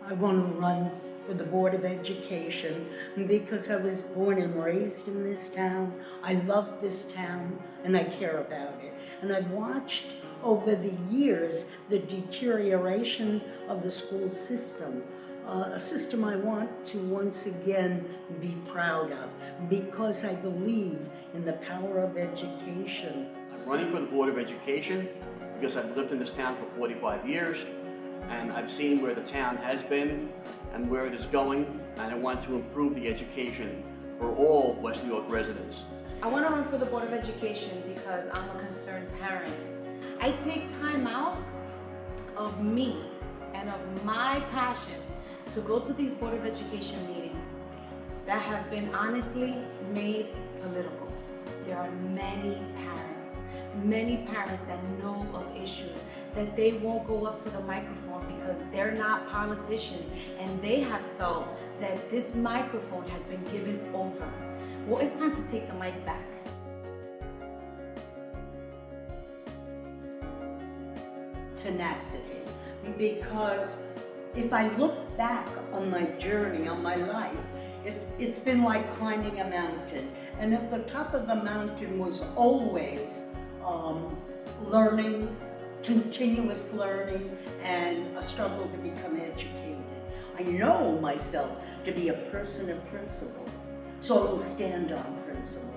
I want to run for the Board of Education because I was born and raised in this town. I love this town and I care about it. And I've watched over the years the deterioration of the school system, a system I want to once again be proud of because I believe in the power of education. I'm running for the Board of Education because I've lived in this town for 45 years and I've seen where the town has been and where it is going, and I want to improve the education for all West New York residents. I want to run for the Board of Education because I'm a concerned parent. I take time out of me and of my passion to go to these Board of Education meetings that have been honestly made political. There are many parents that know of issues that they won't go up to the microphone because they're not politicians and they have felt that this microphone has been given over. Well, it's time to take the mic back. Tenacity, because if I look back on my journey, on my life, it's been like climbing a mountain, and at the top of the mountain was always learning, continuous learning, and a struggle to become educated. I know myself to be a person of principle, so I will stand on principle.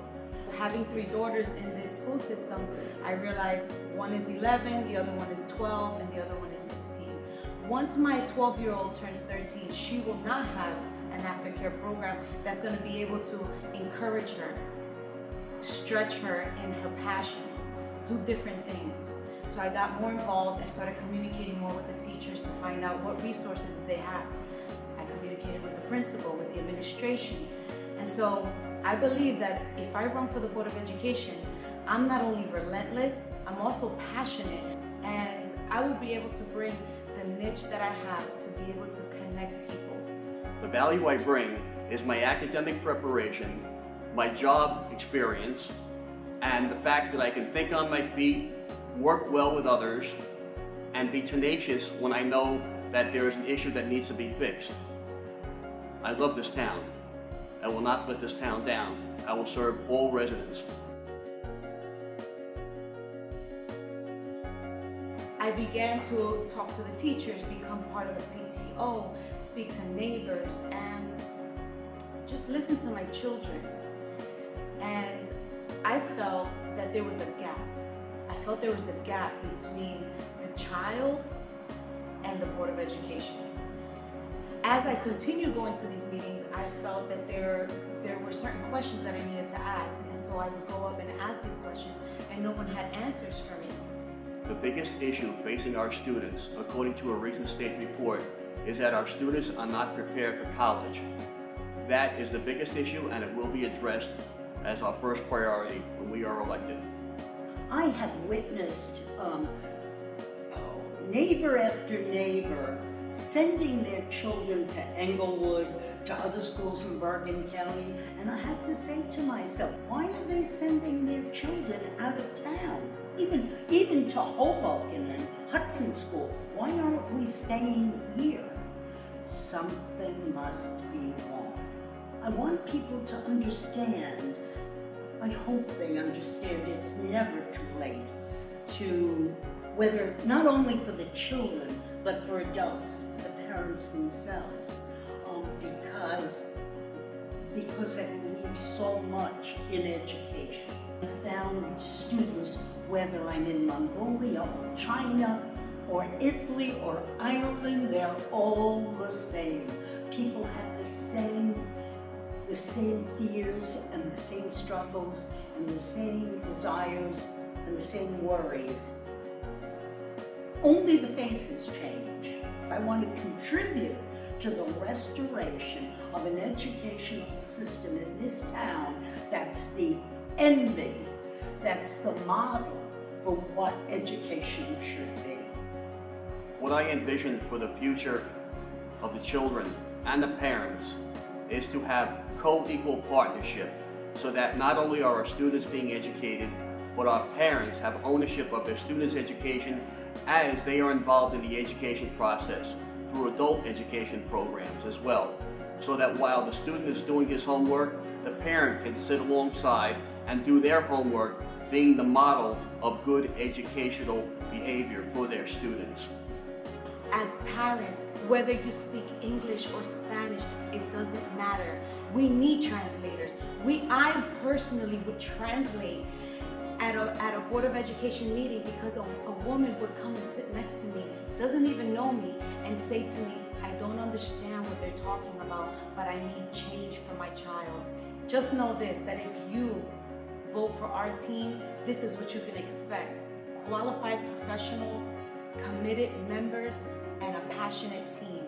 Having 3 daughters in this school system, I realized one is 11, the other one is 12, and the other one is 16. Once my 12-year-old turns 13, she will not have an aftercare program that's going to be able to encourage her, stretch her in her passions, do different things. So I got more involved and started communicating more with the teachers to find out what resources they have. I communicated with the principal, with the administration. And so I believe that if I run for the Board of Education, I'm not only relentless, I'm also passionate, and I will be able to bring the niche that I have to be able to connect people. The value I bring is my academic preparation, my job experience, and the fact that I can think on my feet, work well with others, and be tenacious when I know that there is an issue that needs to be fixed. I love this town. I will not let this town down. I will serve all residents. I began to talk to the teachers, become part of the PTO, speak to neighbors, and just listen to my children. And I felt that there was a gap. I felt there was a gap between the child and the Board of Education. As I continued going to these meetings, I felt that there were certain questions that I needed to ask, and so I would go up and ask these questions, and no one had answers for me. The biggest issue facing our students, according to a recent state report, is that our students are not prepared for college. That is the biggest issue, and it will be addressed as our first priority when we are elected. I have witnessed neighbor after neighbor sending their children to Englewood, to other schools in Bergen County, and I have to say to myself, why are they sending their children out of town? Even to Hoboken and Hudson School, why aren't we staying here? Something must be wrong. I want people to understand, I hope they understand it's never too late to, whether, not only for the children, but for adults, the parents themselves, because I believe so much in education. I found students, whether I'm in Mongolia or China or Italy or Ireland, they're all the same. People have the same fears and the same struggles and the same desires and the same worries. Only the faces change. I want to contribute to the restoration of an educational system in this town that's the envy, that's the model for what education should be. What I envision for the future of the children and the parents is to have co-equal partnership so that not only are our students being educated, but our parents have ownership of their students' education as they are involved in the education process. through adult education programs as well, so that while the student is doing his homework, the parent can sit alongside and do their homework, being the model of good educational behavior for their students. As parents, whether you speak English or Spanish, it doesn't matter. We need translators. I personally would translate at a Board of Education meeting, because a woman would come and sit next to me, doesn't even know me, and say to me, I don't understand what they're talking about, but I need change for my child. Just know this, that if you vote for our team, this is what you can expect. Qualified professionals, committed members, and a passionate team.